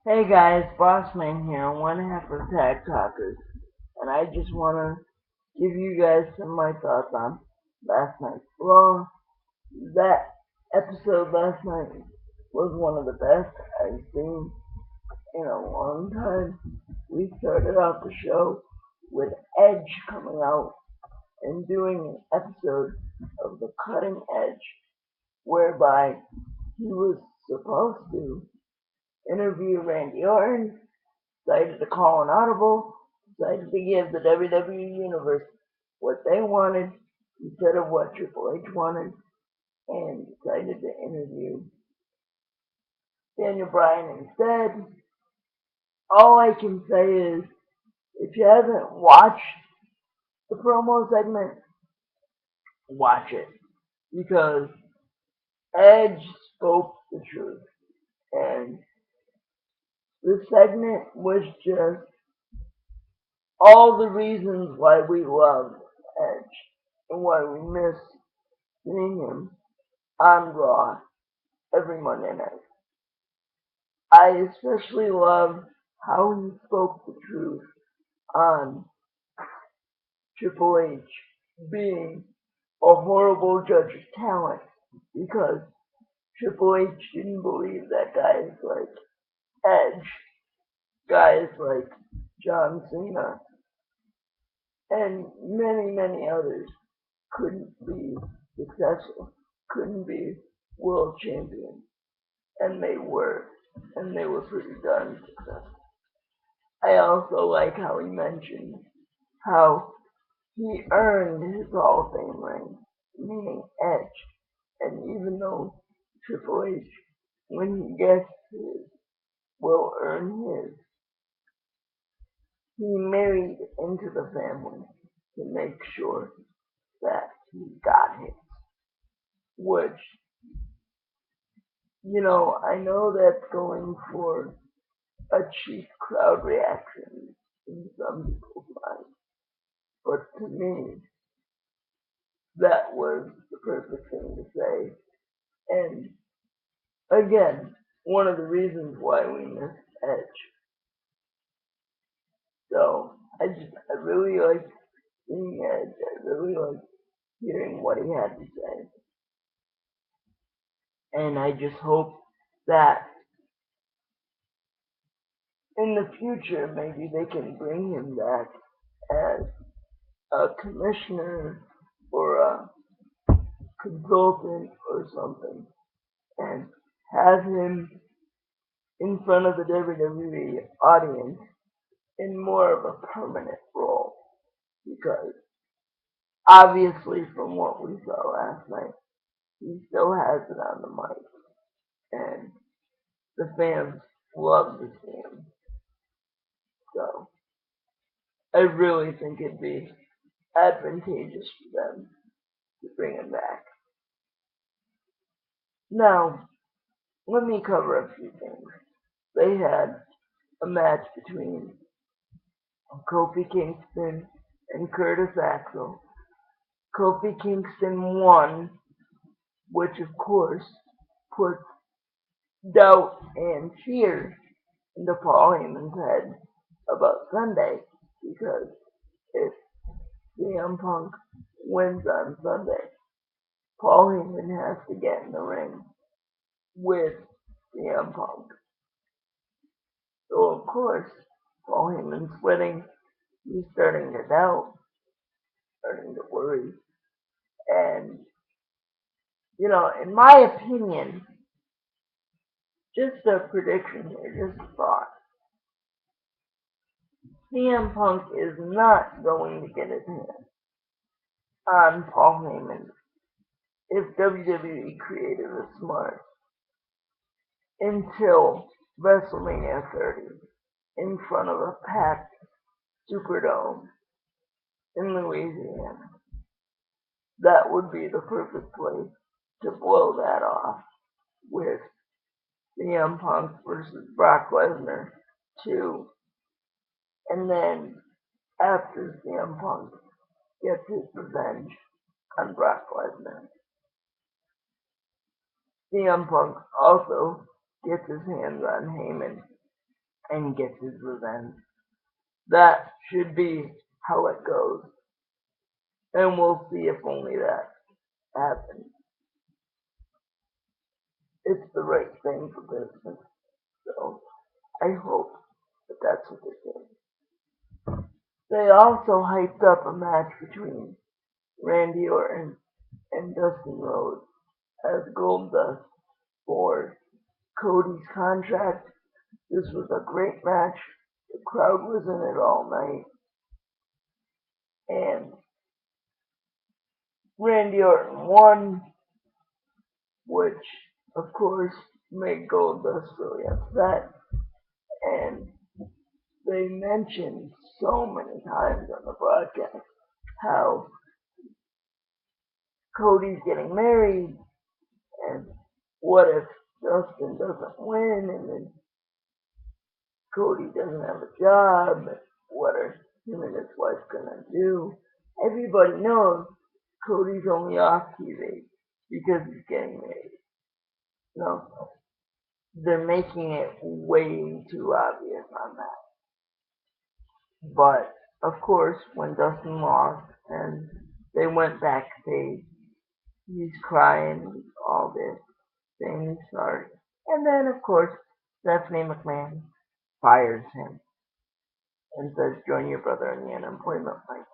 Hey guys, Bossman here, one half of Tag Talkers, and I just want to give you guys some of my thoughts on last night's Raw. That episode last night was one of the best I've seen in a long time. We started off the show with Edge coming out and doing an episode of The Cutting Edge, whereby he was supposed to interview Randy Orton, decided to call an audible, decided to give the WWE Universe what they wanted instead of what Triple H wanted, and decided to interview Daniel Bryan instead. All I can say is, if you haven't watched the promo segment, watch it. Because Edge spoke the truth. And the segment was just all the reasons why we love Edge and why we miss seeing him on Raw every Monday night. I especially love how he spoke the truth on Triple H being a horrible judge of talent because Triple H didn't believe that guys like Edge, guys like John Cena, and many, many others couldn't be successful, couldn't be world champions, and they were, and they were pretty darn successful. I also like how he mentioned how he earned his Hall of Fame ring, meaning Edge, and even though Triple H, when he gets his, will earn his, he married into the family to make sure that he got his, which, I know that's going for a cheap crowd reaction in some people's minds, but to me, that was the perfect thing to say. And again, one of the reasons why we miss Edge. So I really like seeing Edge. I really like hearing what he had to say. And I just hope that in the future maybe they can bring him back as a commissioner or a consultant or something and have him in front of the WWE audience in more of a permanent role. Because obviously, from what we saw last night, he still has it on the mic, and the fans love to see him. So I really think it'd be advantageous for them to bring him back. Now, let me cover a few things. They had a match between Kofi Kingston and Curtis Axel. Kofi Kingston won, which of course puts doubt and fear into Paul Heyman's head about Sunday, because if CM Punk wins on Sunday, Paul Heyman has to get in the ring with CM Punk. So of course, Paul Heyman's sweating. He's starting to doubt, starting to worry. And, in my opinion, just a prediction here, just a thought. CM Punk is not going to get his hands on Paul Heyman if WWE creative is smart until WrestleMania 30 in front of a packed Superdome in Louisiana. That would be the perfect place to blow that off with CM Punk versus Brock Lesnar 2. And then after CM Punk gets his revenge on Brock Lesnar, CM Punk also gets his hands on Heyman and gets his revenge. That should be how it goes, and we'll see if only that happens. It's the right thing for business, so I hope that that's what they do. They also hyped up a match between Randy Orton and Dustin Rhodes as Goldust for Cody's contract. This was a great match. The crowd was in it all night, and Randy Orton won, which of course made Goldust really upset. And they mentioned so many times on the broadcast how Cody's getting married, and what if Dustin doesn't win, and then Cody doesn't have a job, what are him and his wife gonna do? Everybody knows Cody's only off TV because he's getting married. No, they're making it way too obvious on that. But of course, when Dustin lost and they went backstage, he's crying, all this, saying he's sorry. And then, of course, Stephanie McMahon fires him and says, join your brother in the unemployment line.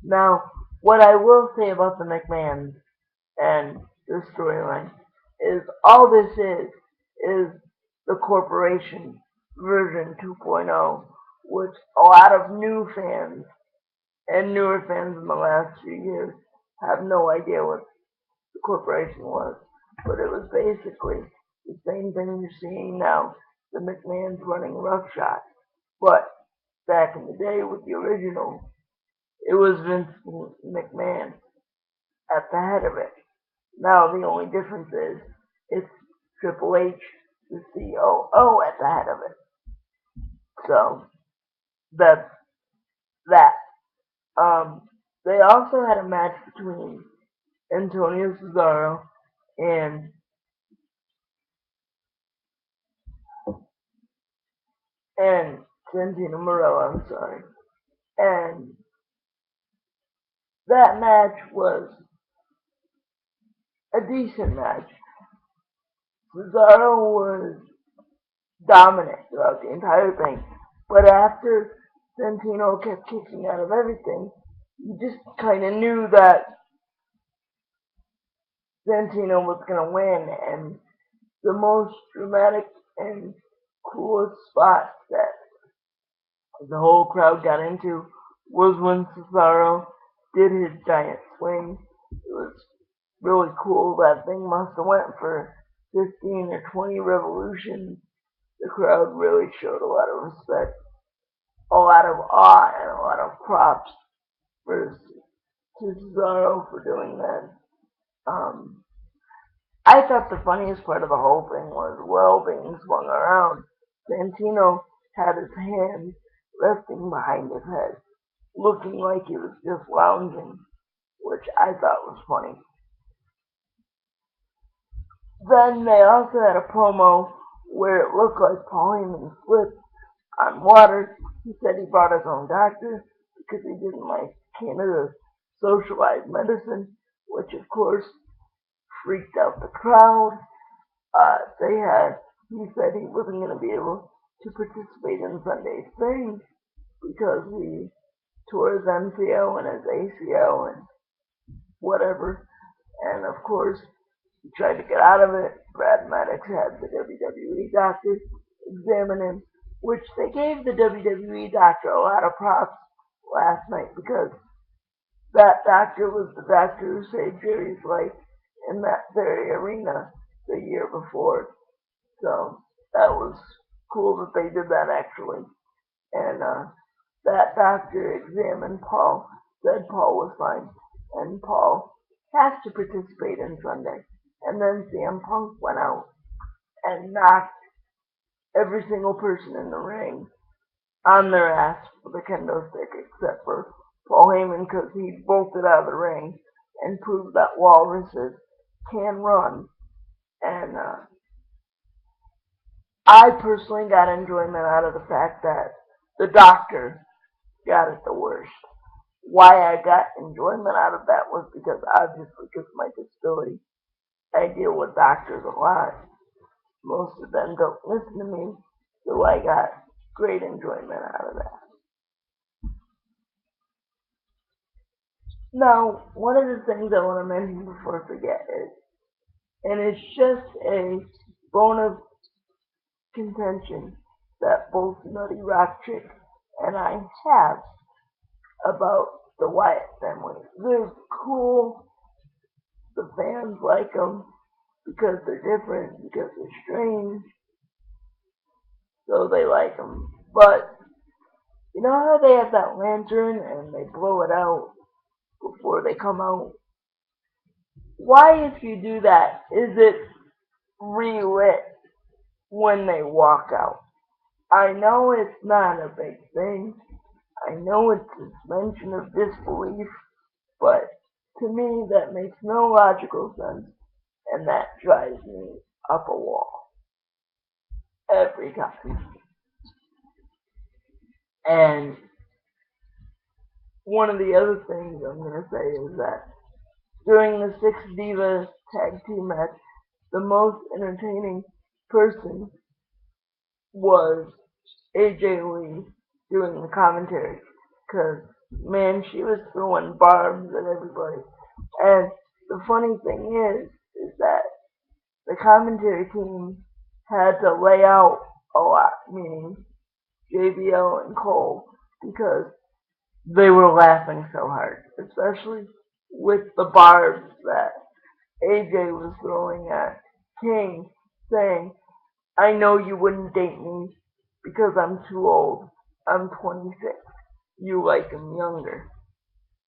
Now, what I will say about the McMahons and the storyline is all this is the corporation version 2.0, which a lot of new fans and newer fans in the last few years have no idea what the corporation was. But it was basically the same thing you're seeing now. The McMahons running roughshod. But back in the day with the original, it was Vince McMahon at the head of it. Now the only difference is it's Triple H, the COO, at the head of it. So that's that. They also had a match between Antonio Cesaro and and Santino Marella, I'm sorry. And that match was a decent match. Cesaro was dominant throughout the entire thing. But after Santino kept kicking out of everything, you just kind of knew that Santino was going to win. And the most dramatic and coolest spot that the whole crowd got into was when Cesaro did his giant swing. It was really cool. That thing must have went for 15 or 20 revolutions. The crowd really showed a lot of respect, a lot of awe, and a lot of props for Cesaro for doing that. Um, I thought the funniest part of the whole thing was while being swung around, Santino had his hands resting behind his head, looking like he was just lounging, which I thought was funny. Then they also had a promo where it looked like Paul Heyman slipped on water. He said he brought his own doctor because he didn't like Canada's socialized medicine, which of course freaked out the crowd. He said he wasn't going to be able to participate in Sunday's thing because he tore his MCL and his ACL and whatever. And of course, he tried to get out of it. Brad Maddox had the WWE doctor examine him, which they gave the WWE doctor a lot of props last night because that doctor was the doctor who saved Jerry's life in that very arena the year before. So that was cool that they did that actually. And that doctor examined Paul, said Paul was fine, and Paul has to participate in Sunday. And then CM Punk went out and knocked every single person in the ring on their ass with a kendo stick except for Paul Heyman because he bolted out of the ring and proved that walruses can run. And I personally got enjoyment out of the fact that the doctor got it the worst. Why I got enjoyment out of that was because obviously because of my disability, I deal with doctors a lot. Most of them don't listen to me, so I got great enjoyment out of that. Now, one of the things I want to mention before I forget is, and it's just a bone of contention that both Nutty Rock Chick and I have about the Wyatt family. They're cool. The fans like them because they're different, because they're strange, so they like them. But you know how they have that lantern and they blow it out before they come out? Why, if you do that, is it relit when they walk out? I know it's not a big thing. I know it's suspension of disbelief, but to me that makes no logical sense, and that drives me up a wall every time. And one of the other things I'm gonna say is that during the Six Divas tag team match, the most entertaining person was AJ Lee doing the commentary. Because, man, she was throwing barbs at everybody. And the funny thing is that the commentary team had to lay out a lot, meaning JBL and Cole, because they were laughing so hard, especially with the barbs that AJ was throwing at King, saying, I know you wouldn't date me because I'm too old. I'm 26. You like him younger.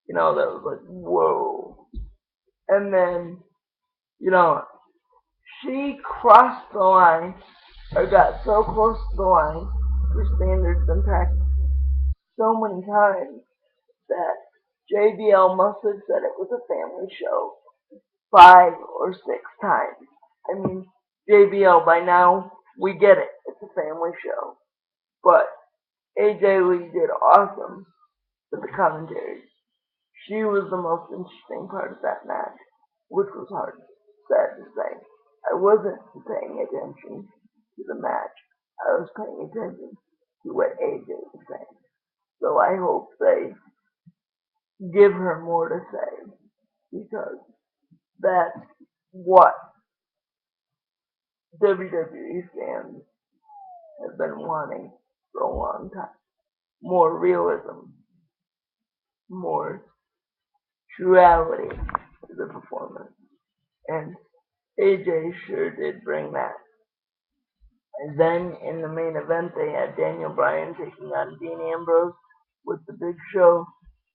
You know, that was like, whoa. And then, you know, she crossed the line, or got so close to the line for standards and practice so many times that JBL must have said it was a family show 5 or 6 times. I mean, JBL, by now, we get it. It's a family show. But AJ Lee did awesome with the commentary. She was the most interesting part of that match, which was hard, sad to say. I wasn't paying attention to the match. I was paying attention to what AJ was saying. So I hope they give her more to say because that's what WWE fans have been wanting for a long time. More realism, more truality to the performance. And AJ sure did bring that. And then in the main event, they had Daniel Bryan taking on Dean Ambrose with the Big Show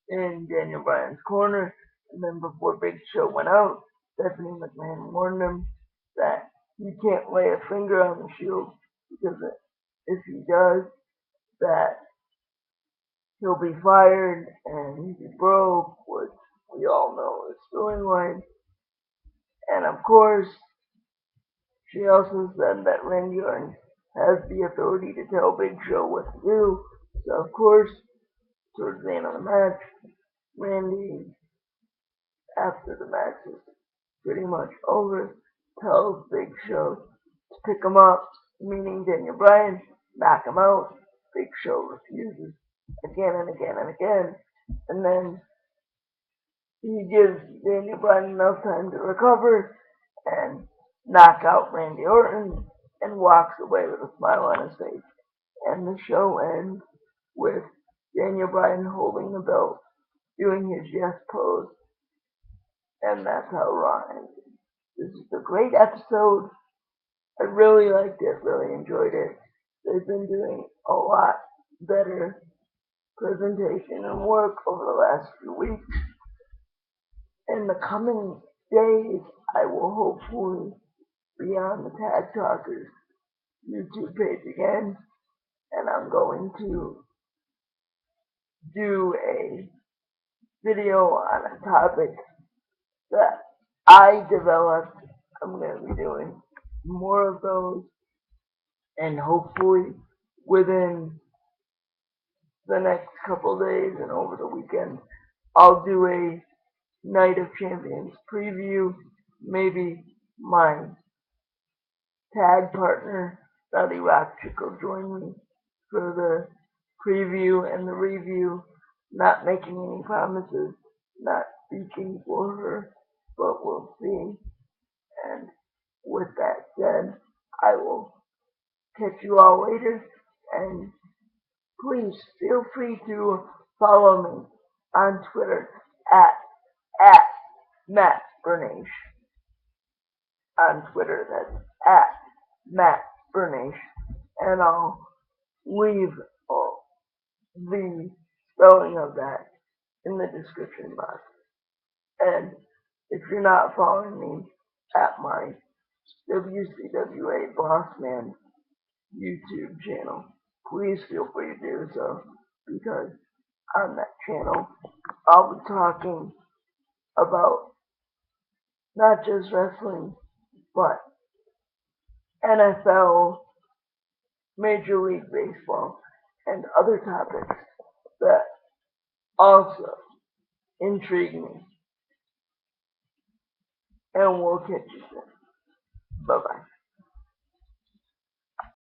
in Daniel Bryan's corner. And then before Big Show went out, Stephanie McMahon warned him that he can't lay a finger on the Shield because if he does, that he'll be fired and he'll be broke, which we all know is storyline. And of course, she also said that Randy Orton has the authority to tell Big Show what to do. So of course, towards the end of the match, Randy, after the match is pretty much over, tells Big Show to pick him up, meaning Daniel Bryan, knock him out. Big Show refuses again and again and again. And then he gives Daniel Bryan enough time to recover and knock out Randy Orton and walks away with a smile on his face. And the show ends with Daniel Bryan holding the belt, doing his yes pose, and that's how Raw ends. This is a great episode. I really liked it, really enjoyed it. They've been doing a lot better presentation and work over the last few weeks. In the coming days, I will hopefully be on the Tag Talkers YouTube page again, and I'm going to do a video on a topic that I developed. I'm going to be doing more of those, And hopefully within the next couple days and over the weekend, I'll do a Night of Champions preview. Maybe my tag partner, Dottie Rockchick, will join me for the preview and the review. Not making any promises, not speaking for her, but we'll see. And with that said, I will catch you all later, and please feel free to follow me on Twitter at Matt Bernache. On Twitter, that's at Matt Bernache. And I'll leave the spelling of that in the description box. And if you're not following me at my wcwabossman YouTube channel, please feel free to do so, because on that channel I'll be talking about not just wrestling, but NFL, Major League Baseball, and other topics that also intrigue me. And we'll catch you soon. Bye bye.